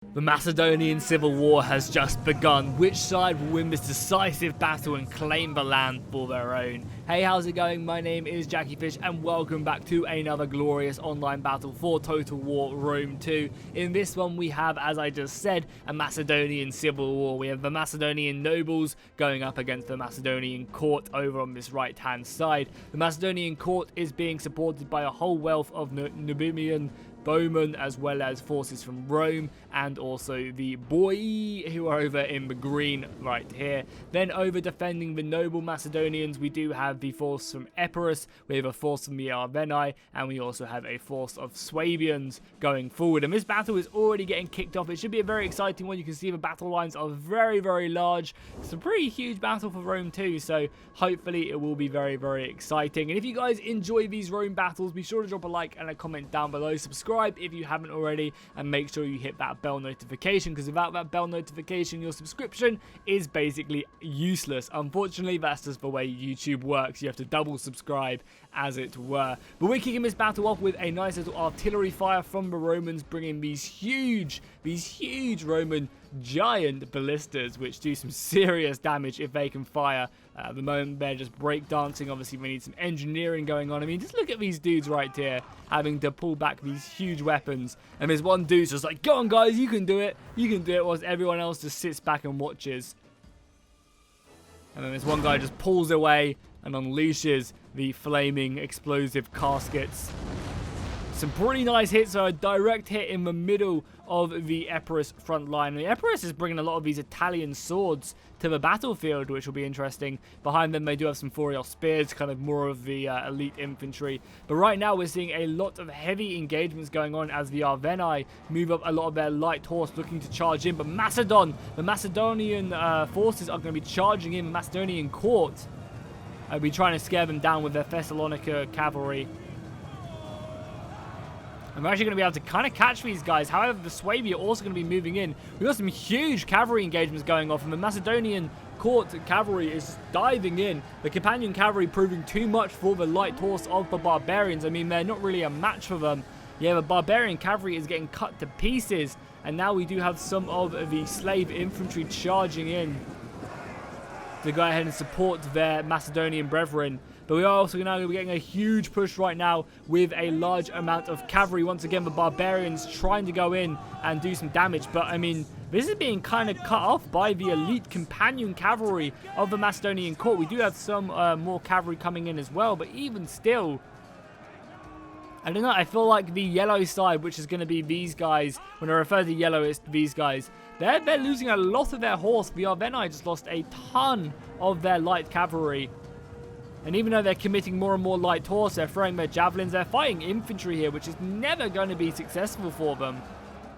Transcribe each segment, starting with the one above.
The Macedonian Civil War has just begun. Which side will win this decisive battle and claim the land for their own? Hey, how's it going? My name is Jackie Fish and welcome back to another glorious online battle for Total War Rome 2. In this one we have, as I just said, a Macedonian Civil War. We have the Macedonian nobles going up against the Macedonian court over on this right hand side. The Macedonian court is being supported by a whole wealth of Numidian bowmen, as well as forces from Rome, and also the boy who are over in the green right here. Then over defending the noble Macedonians, we do have the force from Epirus, we have a force from the Arverni, and we also have a force of Swabians going forward. And this battle is already getting kicked off. It should be a very exciting one. You can see the battle lines are very, very large. It's a pretty huge battle for Rome too, so hopefully it will be very, very exciting. And if you guys enjoy these Rome battles, be sure to drop a like and a comment down below. Subscribe if you haven't already, and make sure you hit that bell notification, because without that bell notification your subscription is basically useless. Unfortunately, that's just the way YouTube works. You have to double subscribe, as it were. But we're kicking this battle off with a nice little artillery fire from the Romans, bringing these huge Roman giant ballistas, which do some serious damage if they can fire. At the moment they're just breakdancing. Obviously we need some engineering going on. I mean, just look at these dudes right here having to pull back these huge weapons, and there's one dude's just like, go on guys, you can do it, whilst everyone else just sits back and watches. And then this one guy just pulls away and unleashes the flaming explosive caskets. Some pretty nice hits, so a direct hit in the middle of the Epirus front line. And the Epirus is bringing a lot of these Italian swords to the battlefield, which will be interesting. Behind them, they do have some Furial spears, kind of more of the elite infantry. But right now, we're seeing a lot of heavy engagements going on as the Arverni move up a lot of their light horse, looking to charge in. But the Macedonian forces are going to be charging in the Macedonian court. They'll be trying to scare them down with their Thessalonica cavalry. And we're actually going to be able to kind of catch these guys. However, the Swabi are also going to be moving in. We've got some huge cavalry engagements going off, and the Macedonian court cavalry is diving in. The companion cavalry proving too much for the light horse of the barbarians. I mean, they're not really a match for them. Yeah, the barbarian cavalry is getting cut to pieces, and now we do have some of the slave infantry charging in to go ahead and support their Macedonian brethren. But we are also now going to be getting a huge push right now with a large amount of cavalry. Once again, the barbarians trying to go in and do some damage. But, I mean, this is being kind of cut off by the elite companion cavalry of the Macedonian court. We do have some more cavalry coming in as well. But even still, I don't know. I feel like the yellow side, which is going to be these guys, when I refer to yellow, it's these guys. They're losing a lot of their horse. The Arverni just lost a ton of their light cavalry. And even though they're committing more and more light horse, they're throwing their javelins, they're fighting infantry here, which is never going to be successful for them,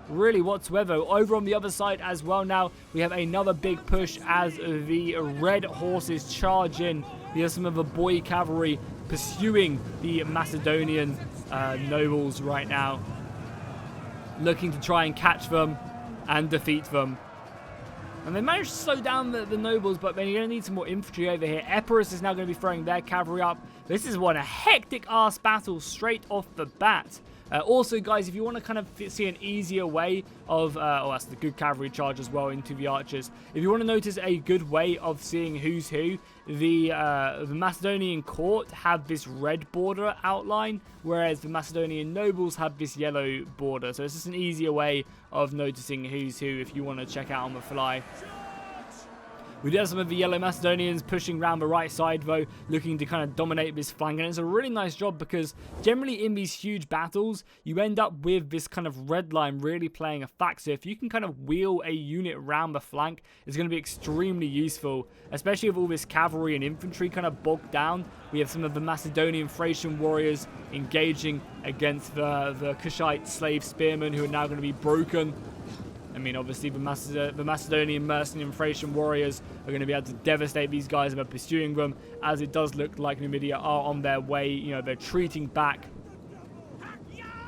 really whatsoever. Over on the other side as well now, we have another big push as the red horses charge in. We have some of the boy cavalry pursuing the Macedonian nobles right now, looking to try and catch them and defeat them. And they managed to slow down the nobles, but then you're going to need some more infantry over here. Epirus is now going to be throwing their cavalry up. This is a hectic-ass battle straight off the bat. Also, guys, if you want to kind of see an easier way of... that's the good cavalry charge as well into the archers. If you want to notice a good way of seeing who's who, the Macedonian court have this red border outline, whereas the Macedonian nobles have this yellow border. So it's just an easier way of noticing who's who if you want to check out on the fly. We do have some of the yellow Macedonians pushing around the right side, though, looking to kind of dominate this flank. And it's a really nice job, because generally in these huge battles, you end up with this kind of red line really playing a factor. So if you can kind of wheel a unit around the flank, it's going to be extremely useful, especially with all this cavalry and infantry kind of bogged down. We have some of the Macedonian Thracian warriors engaging against the Kushite slave spearmen, who are now going to be broken. I mean, obviously, the Macedonian mercenary and Thracian warriors are going to be able to devastate these guys by pursuing them, as it does look like Numidia are on their way. You know, they're retreating back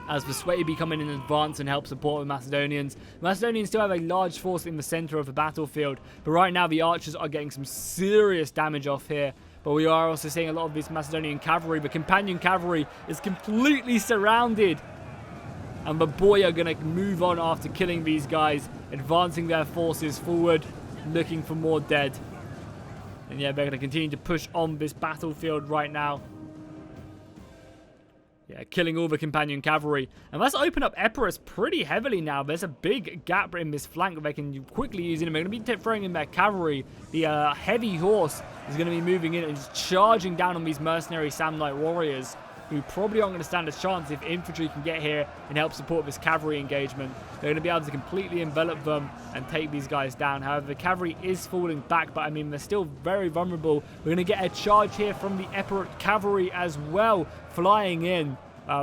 as the Swabi come in advance and help support the Macedonians. The Macedonians still have a large force in the center of the battlefield, but right now the archers are getting some serious damage off here. But we are also seeing a lot of this Macedonian cavalry. The companion cavalry is completely surrounded And the boy are going to move on after killing these guys, advancing their forces forward, looking for more dead. And yeah, they're going to continue to push on this battlefield right now. Yeah, killing all the companion cavalry. And let's open up Epirus pretty heavily now. There's a big gap in this flank they can quickly use in. They're going to be throwing in their cavalry. The heavy horse is going to be moving in and just charging down on these mercenary Samnite warriors, who probably aren't going to stand a chance if infantry can get here and help support this cavalry engagement. They're going to be able to completely envelop them and take these guys down. However, the cavalry is falling back, but I mean, they're still very vulnerable. We're going to get a charge here from the Epirus cavalry as well, flying in.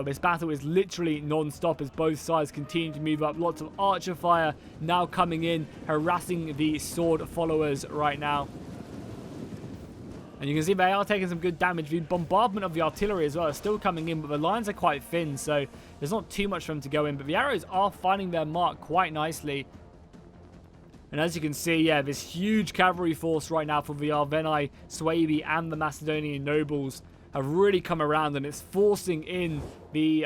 This battle is literally non-stop as both sides continue to move up. Lots of archer fire now coming in, harassing the sword followers right now. And you can see they are taking some good damage. The bombardment of the artillery as well is still coming in, but the lines are quite thin, so there's not too much for them to go in. But the arrows are finding their mark quite nicely. And as you can see, yeah, this huge cavalry force right now for the Arverni, Suebi, and the Macedonian nobles have really come around, and it's forcing in the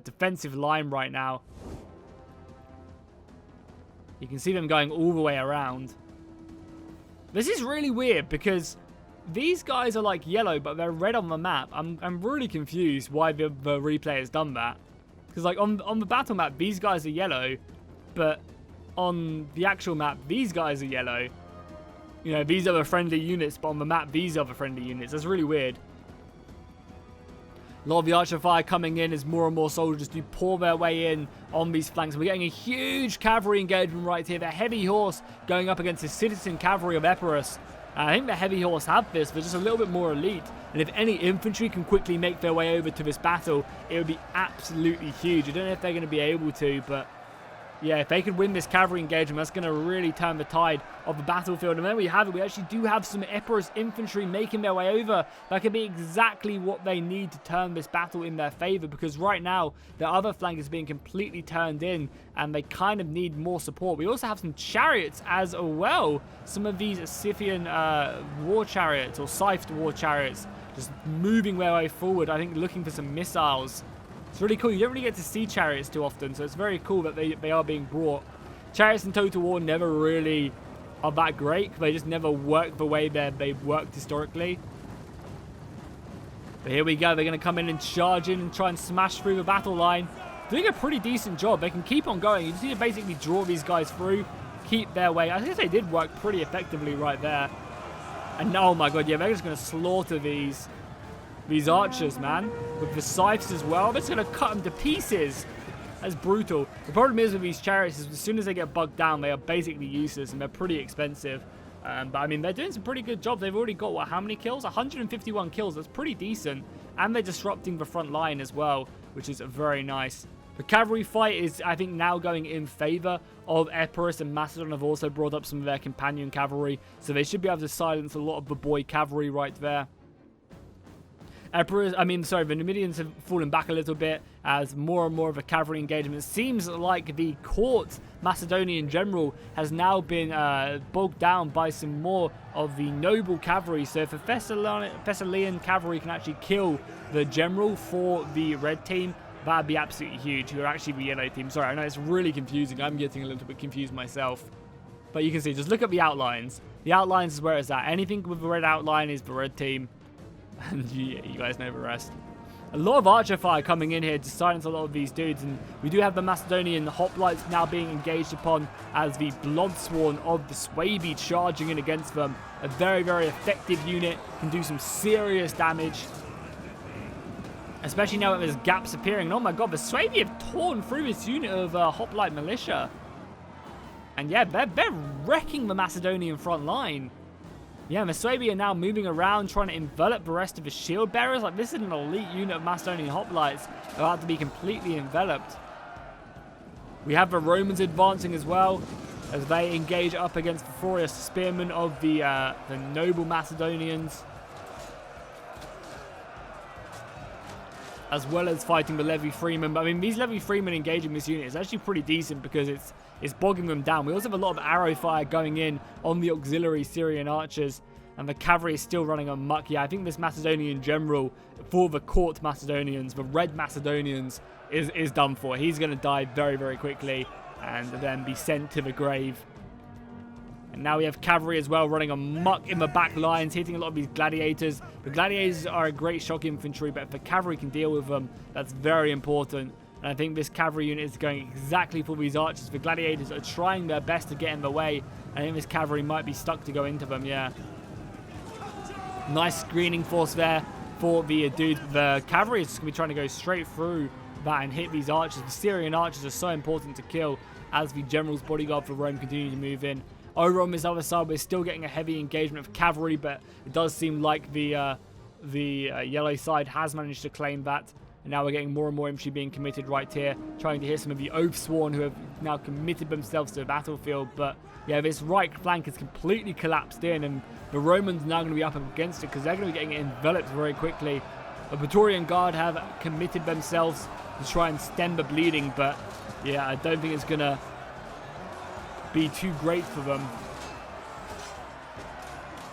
defensive line right now. You can see them going all the way around. This is really weird because these guys are like yellow, but they're red on the map. I'm really confused why the replay has done that. Because like on the battle map, these guys are yellow, but on the actual map, these guys are yellow. You know, these are the friendly units, but on the map, these are the friendly units. That's really weird. A lot of the archer fire coming in as more and more soldiers do pour their way in on these flanks. We're getting a huge cavalry engagement right here. The heavy horse going up against the citizen cavalry of Epirus. I think the heavy horse have this. They're just a little bit more elite. And if any infantry can quickly make their way over to this battle, it would be absolutely huge. I don't know if they're going to be able to, but yeah, if they could win this cavalry engagement, that's going to really turn the tide of the battlefield. And there we have it. We actually do have some Epirus infantry making their way over. That could be exactly what they need to turn this battle in their favor, because right now, the other flank is being completely turned in, and they kind of need more support. We also have some chariots as well. Some of these Scythian war chariots, or Scythed war chariots, just moving their way forward, I think looking for some missiles. It's really cool. You don't really get to see chariots too often, so it's very cool that they are being brought. Chariots in Total War never really are that great. They just never work the way they've worked historically. But here we go. They're going to come in and charge in and try and smash through the battle line. Doing a pretty decent job. They can keep on going. You just need to basically draw these guys through, keep their way. I think they did work pretty effectively right there. And oh my god, yeah, they're just going to slaughter these archers, man, with the scythes as well. They're just going to cut them to pieces. That's brutal. The problem is with these chariots is as soon as they get bugged down, they are basically useless, and they're pretty expensive. But I mean, they're doing some pretty good jobs. They've already got, what, how many kills? 151 kills. That's pretty decent. And they're disrupting the front line as well, which is very nice. The cavalry fight is, I think, now going in favor of Epirus, and Macedon have also brought up some of their companion cavalry, so they should be able to silence a lot of the boy cavalry right there. The Numidians have fallen back a little bit as more and more of a cavalry engagement. It seems like the court Macedonian general has now been bogged down by some more of the noble cavalry. So if the Thessalian cavalry can actually kill the general for the red team, that'd be absolutely huge. Who are actually the yellow team. Sorry, I know it's really confusing. I'm getting a little bit confused myself. But you can see, just look at the outlines. The outlines is where it's at. Anything with the red outline is the red team. And you guys know the rest. A lot of archer fire coming in here to silence a lot of these dudes, and we do have the Macedonian hoplites now being engaged upon as the Bloodsworn of the Suebi charging in against them. A very, very effective unit, can do some serious damage. Especially now that there's gaps appearing. And oh my god, the Suebi have torn through this unit of hoplite militia. And yeah, they're wrecking the Macedonian front line. Yeah, the Suebi are now moving around, trying to envelop the rest of the shield bearers. Like, this is an elite unit of Macedonian hoplites about to be completely enveloped. We have the Romans advancing as well, as they engage up against the furious spearmen of the noble Macedonians, as well as fighting the Levy Freemen. But I mean, these Levy Freemen engaging this unit is actually pretty decent because it's bogging them down. We also have a lot of arrow fire going in on the auxiliary Syrian archers. And the cavalry is still running amok. Yeah, I think this Macedonian general, for the court Macedonians, the red Macedonians, is done for. He's going to die very, very quickly and then be sent to the grave. And now we have cavalry as well running amok in the back lines, hitting a lot of these gladiators. The gladiators are a great shock infantry, but if the cavalry can deal with them, that's very important. And I think this cavalry unit is going exactly for these archers. The gladiators are trying their best to get in the way. I think this cavalry might be stuck to go into them, yeah. Nice screening force there for the dude. The cavalry is just going to be trying to go straight through that and hit these archers. The Syrian archers are so important to kill as the general's bodyguard for Rome continue to move in. Over on this other side, we're still getting a heavy engagement of cavalry, but it does seem like the yellow side has managed to claim that. And now we're getting more and more infantry being committed right here, trying to hit some of the Oathsworn who have now committed themselves to the battlefield. But yeah, this right flank is completely collapsed in, and the Romans are now going to be up against it because they're going to be getting enveloped very quickly. The Praetorian Guard have committed themselves to try and stem the bleeding, but yeah, I don't think it's going to be too great for them.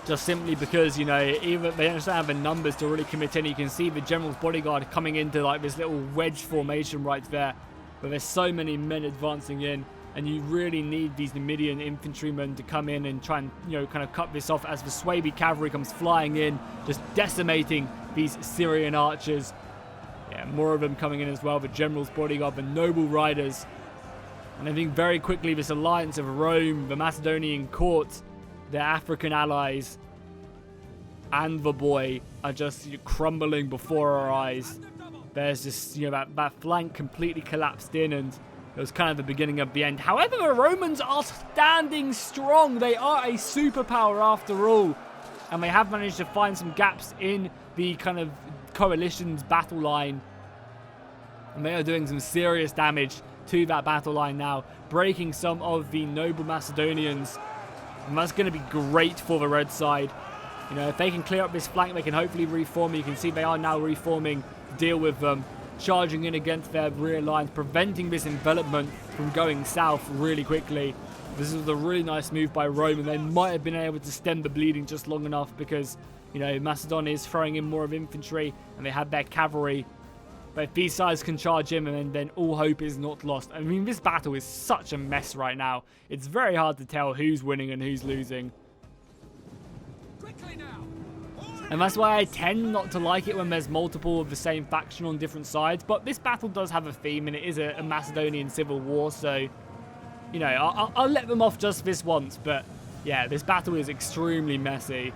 Just simply because, you know, even they don't have the numbers to really commit in. You can see the general's bodyguard coming into like this little wedge formation right there. But there's so many men advancing in, and you really need these Numidian infantrymen to come in and try and, you know, kind of cut this off as the Suebi cavalry comes flying in, just decimating these Syrian archers. Yeah, more of them coming in as well. The general's bodyguard, the noble riders. And I think very quickly this alliance of Rome, the Macedonian court, their African allies, and the boy are just crumbling before our eyes. There's just, you know, that flank completely collapsed in, and it was kind of the beginning of the end. However, the Romans are standing strong. They are a superpower after all, and they have managed to find some gaps in the kind of coalition's battle line, and they are doing some serious damage to that battle line now, breaking some of the noble Macedonians. And that's going to be great for the red side. You know, if they can clear up this flank, they can hopefully reform. You can see they are now reforming to deal with them, charging in against their rear lines, preventing this envelopment from going south really quickly. This was a really nice move by Rome, and they might have been able to stem the bleeding just long enough because, you know, Macedon is throwing in more of infantry, and they had their cavalry. But if these sides can charge in, and then all hope is not lost. I mean, this battle is such a mess right now. It's very hard to tell who's winning and who's losing. And that's why I tend not to like it when there's multiple of the same faction on different sides. But this battle does have a theme, and it is a Macedonian civil war. So, you know, I'll let them off just this once. But yeah, this battle is extremely messy.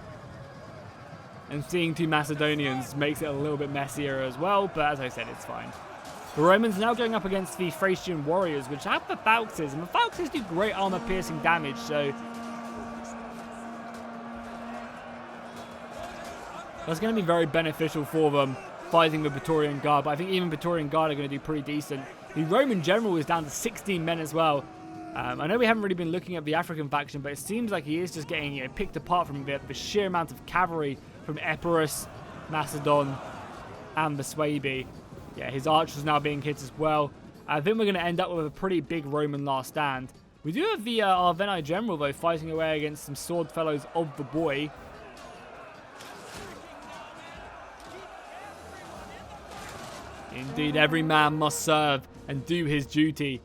And seeing two Macedonians makes it a little bit messier as well, but as I said, it's fine. The Romans are now going up against the Thracian warriors, which have the Falxes, and the Falxes do great armor-piercing damage, so that's going to be very beneficial for them, fighting the Praetorian Guard, but I think even Praetorian Guard are going to do pretty decent. The Roman general is down to 16 men as well. I know we haven't really been looking at the African faction, but it seems like he is just getting, you know, picked apart from the sheer amount of cavalry from Epirus, Macedon, and the Suebi. Yeah, his archers now being hit as well. I think we're going to end up with a pretty big Roman last stand. We do have the Arverni general, though, fighting away against some sword fellows of the boy. Indeed, every man must serve and do his duty.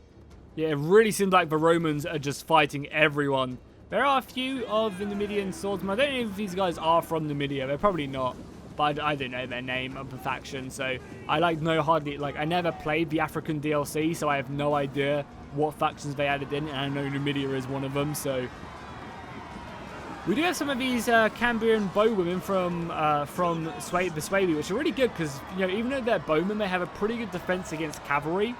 Yeah, it really seems like the Romans are just fighting everyone. There are a few of the Numidian swordsmen. I don't know if these guys are from Numidia. They're probably not. But I don't know their name of the faction. So I I never played the African DLC, so I have no idea what factions they added in. And I know Numidia is one of them, so. We do have some of these Cambrian bowwomen from the Suebi, which are really good because, you know, even though they're bowmen, they have a pretty good defense against cavalry,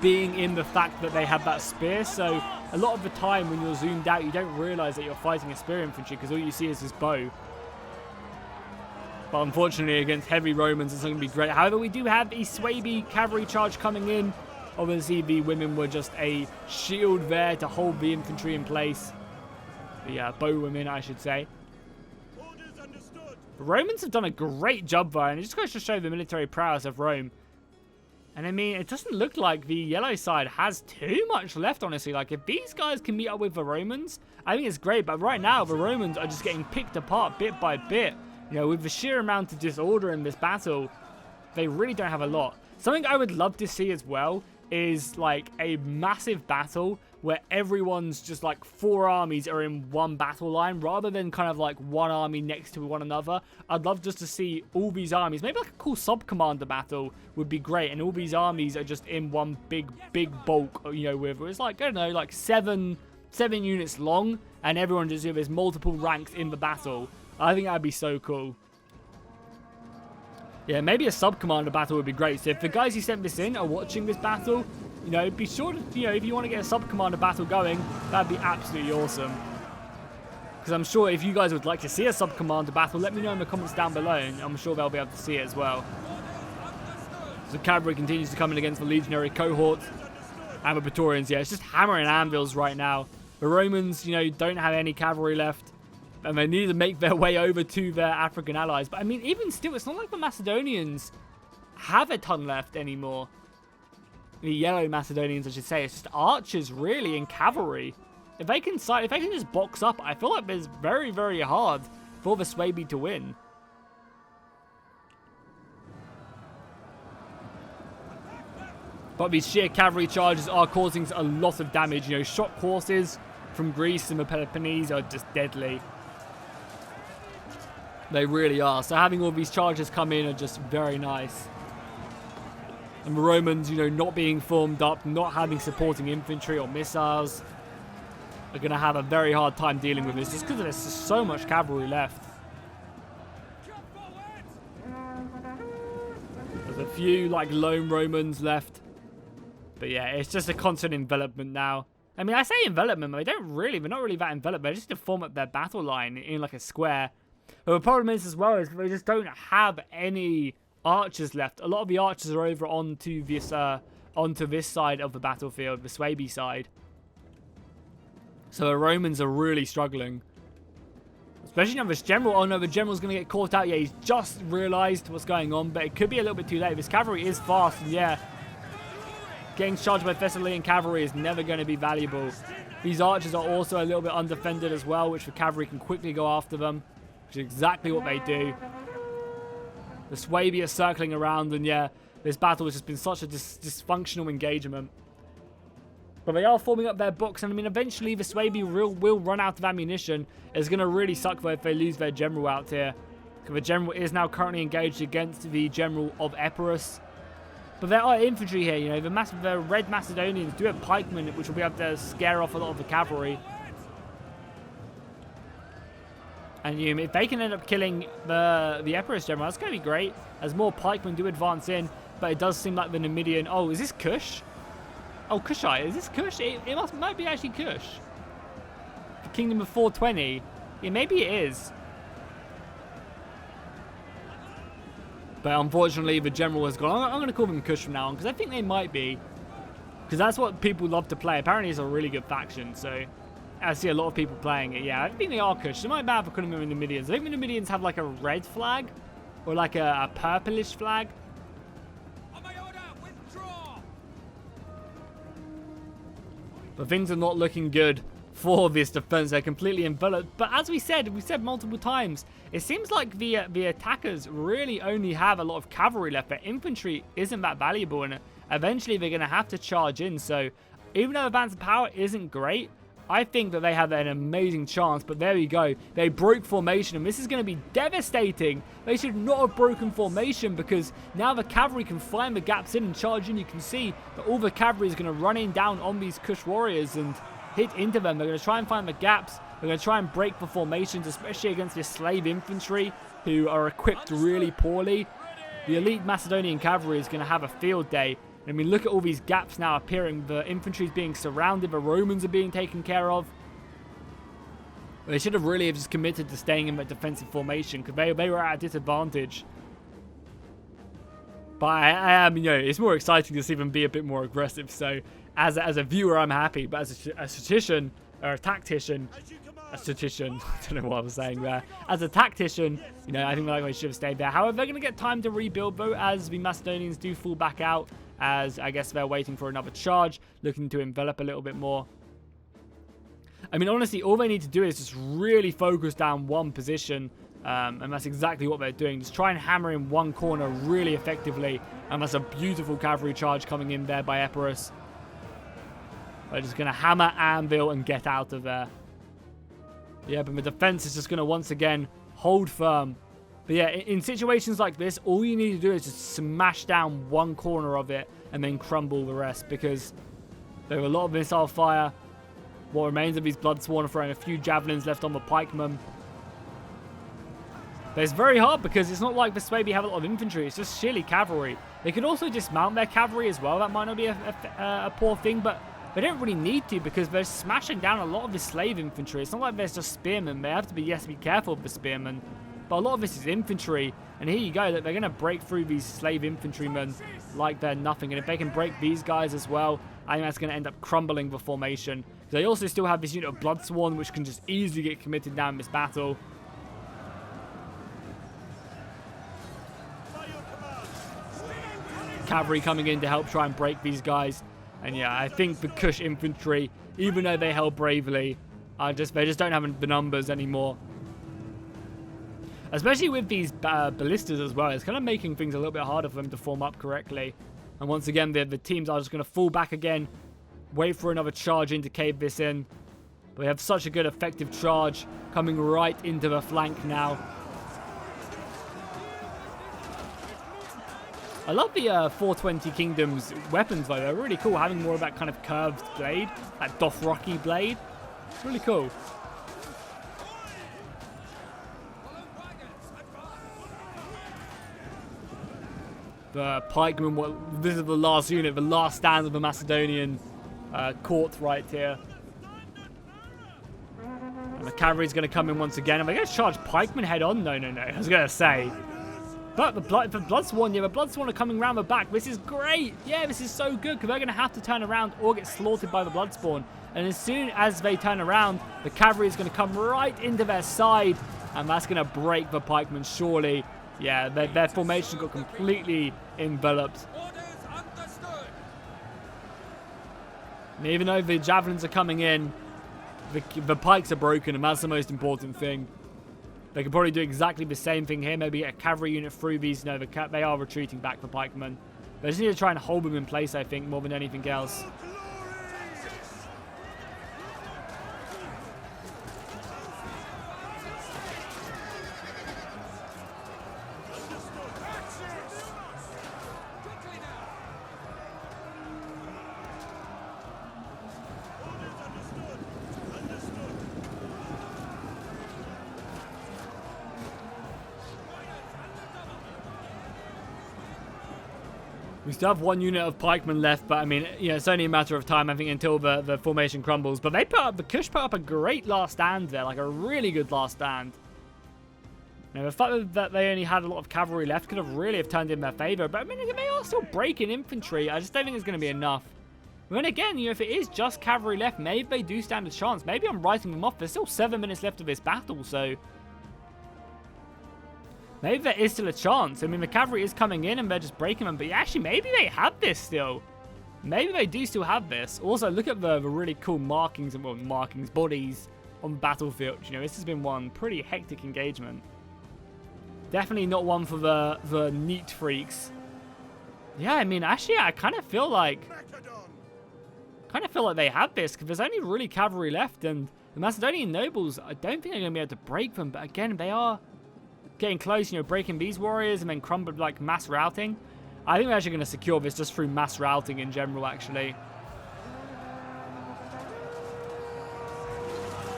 being in the fact that they have that spear. So a lot of the time when you're zoomed out, you don't realize that you're fighting a spear infantry because all you see is this bow. But unfortunately, against heavy Romans, it's not going to be great. However, we do have a Suebi cavalry charge coming in. Obviously, the women were just a shield there to hold the infantry in place. The bowwomen, I should say. The Romans have done a great job there, and it just goes to show the military prowess of Rome. And I mean, it doesn't look like the yellow side has too much left, honestly. Like, if these guys can meet up with the Romans, I think it's great. But right now, the Romans are just getting picked apart bit by bit. You know, with the sheer amount of disorder in this battle, they really don't have a lot. Something I would love to see as well is like a massive battle where everyone's just like 4 armies are in one battle line rather than kind of like one army next to one another. I'd love just to see all these armies, maybe like a cool sub-commander battle would be great, and all these armies are just in one big bulk, you know, with it's like, I don't know, like seven units long, and everyone just, you know, there's multiple ranks in the battle. I think that'd be so cool. Yeah, maybe a sub-commander battle would be great. So if the guys who sent this in are watching this battle, you know, be sure to, you know, if you want to get a sub-commander battle going, that'd be absolutely awesome. Because I'm sure if you guys would like to see a sub-commander battle, let me know in the comments down below, and I'm sure they'll be able to see it as well. So cavalry continues to come in against the legionary cohort. And the Praetorians, yeah, it's just hammering anvils right now. The Romans, you know, don't have any cavalry left. And they need to make their way over to their African allies. But I mean, even still, it's not like the Macedonians have a ton left anymore. The yellow Macedonians, I should say. It's just archers, really, and cavalry. If they can just box up, I feel like it's very, very hard for the Suebi to win. But these sheer cavalry charges are causing a lot of damage. You know, shock horses from Greece and the Peloponnese are just deadly. They really are. So having all these charges come in are just very nice. And the Romans, you know, not being formed up, not having supporting infantry or missiles, are going to have a very hard time dealing with this just because there's just so much cavalry left. There's a few, like, lone Romans left. But yeah, it's just a constant envelopment now. I mean, I say envelopment, but they're not really that enveloped. They just to form up their battle line in like a square. But the problem is as well is they just don't have any archers left. A lot of the archers are over onto this side of the battlefield, the Suebi side. So the Romans are really struggling. Especially now this general. Oh no, the general's going to get caught out. Yeah, he's just realised what's going on, but it could be a little bit too late. This cavalry is fast, and yeah, getting charged by Thessalian cavalry is never going to be valuable. These archers are also a little bit undefended as well, which the cavalry can quickly go after them, which is exactly what they do. The Suebi are circling around, and yeah, this battle has just been such a dysfunctional engagement. But they are forming up their books, and I mean, eventually the Suebi will run out of ammunition. It's going to really suck though if they lose their general out here. Because the general is now currently engaged against the general of Epirus. But there are infantry here, you know, the red Macedonians do have pikemen, which will be able to scare off a lot of the cavalry. And you know, if they can end up killing the Epirus general, that's going to be great, as more pikemen do advance in. But it does seem like the Numidian... Oh, is this Kush? Oh, Kushite. Is this Kush? It might be actually Kush. The Kingdom of 420. Yeah, maybe it is. But unfortunately, the general has gone. I'm going to call them Kush from now on, because I think they might be. Because that's what people love to play. Apparently, it's a really good faction, so I see a lot of people playing it. Yeah, I think they are Kush. They might be bad for calling them the Numidians. I think the Numidians have like a red flag, or like a purplish flag. But things are not looking good for this defense. They're completely enveloped. But as we said multiple times, it seems like the attackers really only have a lot of cavalry left. Their infantry isn't that valuable, and eventually they're going to have to charge in. So even though advanced power isn't great, I think that they have an amazing chance. But there we go. They broke formation, and this is going to be devastating. They should not have broken formation, because now the cavalry can find the gaps in and charge in. You can see that all the cavalry is going to run in down on these Kush warriors and hit into them. They're going to try and find the gaps. They're going to try and break the formations, especially against this slave infantry who are equipped really poorly. The elite Macedonian cavalry is going to have a field day. I mean, look at all these gaps now appearing. The infantry is being surrounded. The Romans are being taken care of. They should have really just committed to staying in that defensive formation, because they were at a disadvantage. But I am, you know, it's more exciting to see them be a bit more aggressive. So as a viewer, I'm happy. But as a statistician, or a tactician, I don't know what I was saying there. As a tactician, you know, I think they should have stayed there. However, they're going to get time to rebuild, though, as the Macedonians do fall back out. as I guess they're waiting for another charge, looking to envelop a little bit more. I mean, honestly, all they need to do is just really focus down one position, and that's exactly what they're doing. Just try and hammer in one corner really effectively, and that's a beautiful cavalry charge coming in there by Epirus. They're just going to hammer, anvil, and get out of there. Yeah, but the defense is just going to once again hold firm. But yeah, in situations like this, all you need to do is just smash down one corner of it and then crumble the rest, because there are a lot of missile fire. What remains of these Bloodsworn are throwing a few javelins left on the pikemen. But it's very hard because it's not like the Suebi have a lot of infantry. It's just sheerly cavalry. They could also dismount their cavalry as well. That might not be a poor thing, but they don't really need to because they're smashing down a lot of the slave infantry. It's not like there's just spearmen. They have to be, yes, be careful of the spearmen. But a lot of this is infantry. And here you go. They're going to break through these slave infantrymen like they're nothing. And if they can break these guys as well, I think that's going to end up crumbling the formation. They also still have this unit of Bloodsworn, which can just easily get committed down in this battle. Cavalry coming in to help try and break these guys. And yeah, I think the Kush infantry, even though they held bravely, they just don't have the numbers anymore. Especially with these ballistas as well. It's kind of making things a little bit harder for them to form up correctly. And once again, the teams are just going to fall back again. Wait for another charge in to cave this in. But we have such a good effective charge coming right into the flank now. I love the 420 Kingdoms weapons though. They're really cool, having more of that kind of curved blade. That Dothraki blade. It's really cool. The pikemen, this is the last unit, the last stand of the Macedonian court right here. And the cavalry's going to come in once again. Am I going to charge pikemen head on? No. I was going to say. But the Bloodsworn, yeah, the Bloodsworn are coming around the back. This is great. Yeah, this is so good because they're going to have to turn around or get slaughtered by the Bloodsworn. And as soon as they turn around, the cavalry is going to come right into their side. And that's going to break the pikemen, surely. Yeah, their formation got completely enveloped. And even though the javelins are coming in, the pikes are broken, and that's the most important thing. They could probably do exactly the same thing here. Maybe get a cavalry unit through these. No, they are retreating back for pikemen. They just need to try and hold them in place, I think, more than anything else. We still have one unit of pikemen left, but I mean, you know, it's only a matter of time, I think, until the formation crumbles. But the Kush put up a great last stand there, like a really good last stand. Now, the fact that they only had a lot of cavalry left could have really turned in their favor. But I mean, they are still breaking infantry. I just don't think it's going to be enough. But then again, you know, if it is just cavalry left, maybe they do stand a chance. Maybe I'm writing them off. There's still 7 minutes left of this battle, so maybe there is still a chance. I mean, the cavalry is coming in and they're just breaking them. But actually, maybe they have this still. Maybe they do still have this. Also, look at the really cool markings and bodies on the battlefield. You know, this has been one pretty hectic engagement. Definitely not one for the neat freaks. Yeah, I mean, actually, I kind of feel like they have this because there's only really cavalry left, and the Macedonian nobles, I don't think they're going to be able to break them. But again, they are getting close, you know, breaking these warriors and then crumbled like mass routing. I think we're actually going to secure this just through mass routing in general, actually.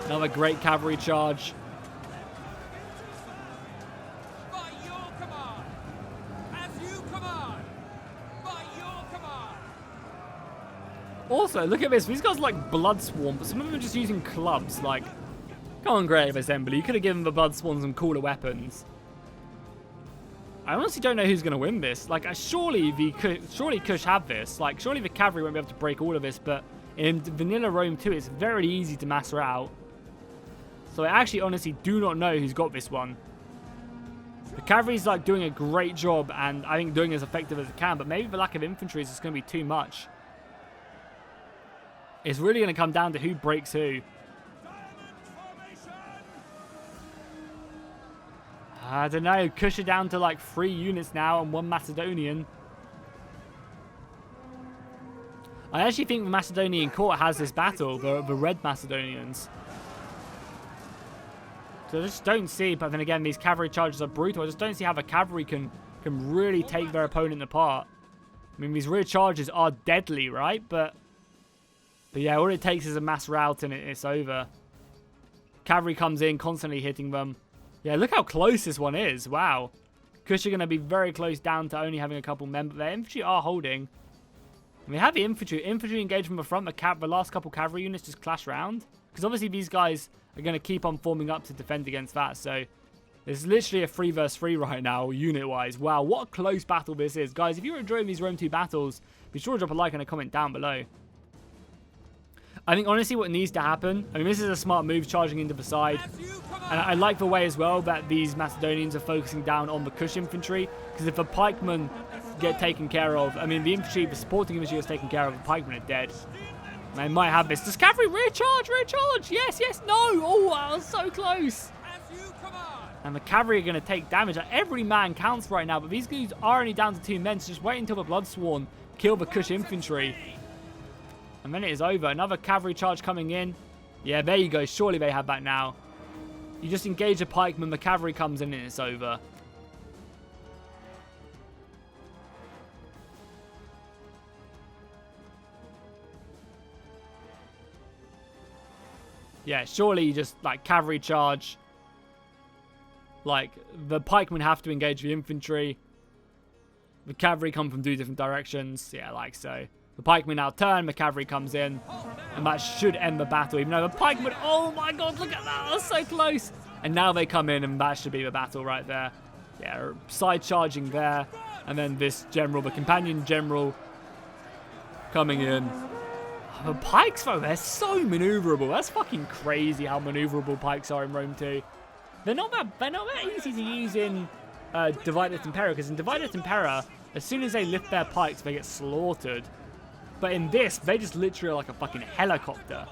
Another great cavalry charge. By your command, as you command, by your command. Also, look at this. These guys are like Bloodsworn, but some of them are just using clubs. Like, come on, Great Assembly. You could have given the Bloodsworn some cooler weapons. I honestly don't know who's going to win this. Like, surely Kush have this. Like, surely the cavalry won't be able to break all of this, but in Vanilla Rome 2, it's very easy to mass rout. So I actually honestly do not know who's got this one. The cavalry's like doing a great job, and I think doing as effective as it can, but maybe the lack of infantry is just going to be too much. It's really going to come down to who breaks who. I don't know. Kush are down to like 3 units now and 1 Macedonian. I actually think the Macedonian court has this battle, the Red Macedonians. So I just don't see, but then again, these cavalry charges are brutal. I just don't see how the cavalry can really take their opponent apart. I mean, these rear charges are deadly, right? But yeah, all it takes is a mass rout and it's over. Cavalry comes in, constantly hitting them. Yeah, look how close this one is. Wow. Kush are going to be very close down to only having a couple men, but their infantry are holding. And we have the infantry. Infantry engaged from the front, the last couple cavalry units just clash round. Because obviously these guys are going to keep on forming up to defend against that. So there's literally a 3 versus 3 right now, unit-wise. Wow, what a close battle this is. Guys, if you're enjoying these Rome 2 battles, be sure to drop a like and a comment down below. I think honestly what needs to happen, I mean this is a smart move charging into the side, and I like the way as well that these Macedonians are focusing down on the Kush infantry, because if the pikemen get taken care of, I mean the infantry, the supporting infantry is taken care of, the pikemen are dead. And they might have this. Does cavalry rear charge, yes, no, oh that was so close. And the cavalry are going to take damage. Like, every man counts right now, but these dudes are only down to 2 men, so just wait until the Bloodsworn kill the Kush infantry. And then it is over. Another cavalry charge coming in. Yeah, there you go. Surely they have that now. You just engage a pikeman, the cavalry comes in and it's over. Yeah, surely you just, like, cavalry charge. Like, the pikemen have to engage the infantry. The cavalry come from 2 different directions. Yeah, like so. The pikemen now turn, the cavalry comes in, and that should end the battle, even though the pikemen, oh my god, look at that, that's so close. And now they come in, and that should be the battle right there. Yeah, side charging there, and then this general, the companion general, coming in. The pikes, though, they're so maneuverable. That's fucking crazy how maneuverable pikes are in Rome 2. They're not that easy to use in Divided Impera, because in Divided Impera, as soon as they lift their pikes, they get slaughtered. But in this, they just literally are like a fucking helicopter.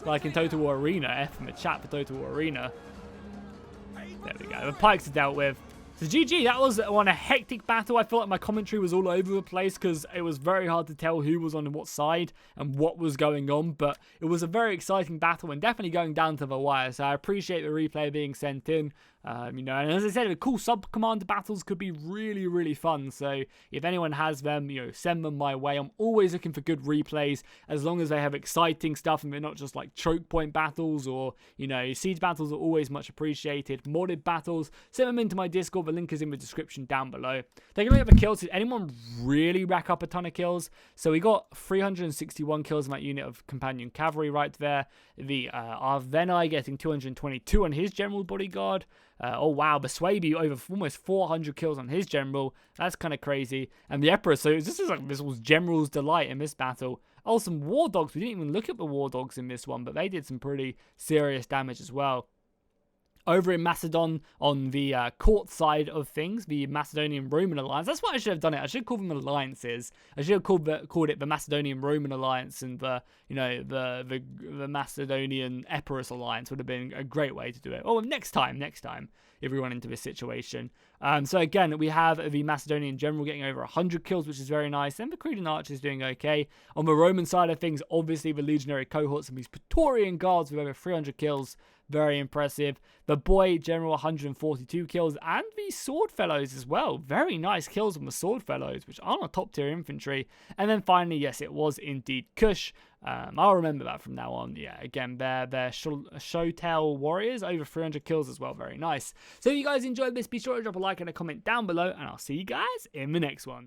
Like in Total War Arena. F in the chat for Total War Arena. There we go. The pikes are dealt with. So GG, that was a hectic battle. I feel like my commentary was all over the place because it was very hard to tell who was on what side and what was going on. But it was a very exciting battle and definitely going down to the wire. So I appreciate the replay being sent in. You know, and as I said, the cool sub-commander battles could be really, really fun. So if anyone has them, you know, send them my way. I'm always looking for good replays as long as they have exciting stuff and they're not just like choke point battles or, you know, siege battles are always much appreciated. Modded battles, send them into my Discord. The link is in the description down below. Taking a look at the kills. Did anyone really rack up a ton of kills? So we got 361 kills in that unit of companion cavalry right there. The Arvenai getting 222 on his general bodyguard. Oh wow, Baswabi over almost 400 kills on his general. That's kind of crazy. And the Emperor, so this was General's delight in this battle. Oh, some War Dogs. We didn't even look at the War Dogs in this one, but they did some pretty serious damage as well. Over in Macedon, on the court side of things, the Macedonian-Roman alliance. That's what I should have done it. I should have called them alliances. I should have called it the Macedonian-Roman alliance, and the Macedonian Epirus alliance would have been a great way to do it. Oh, next time, if we run into this situation. So again, we have the Macedonian general getting over 100 kills, which is very nice. And the Cretan archers doing okay. On the Roman side of things, obviously the legionary cohorts and these Praetorian guards with over 300 kills. Very impressive. The boy general 142 kills, and the sword fellows as well. Very nice kills on the sword fellows, which are on top tier infantry. And then finally, yes, it was indeed Kush. I'll remember that from now on. Yeah, again, they're Showtail warriors, over 300 kills as well. Very nice. So if you guys enjoyed this, be sure to drop a like and a comment down below, and I'll see you guys in the next one.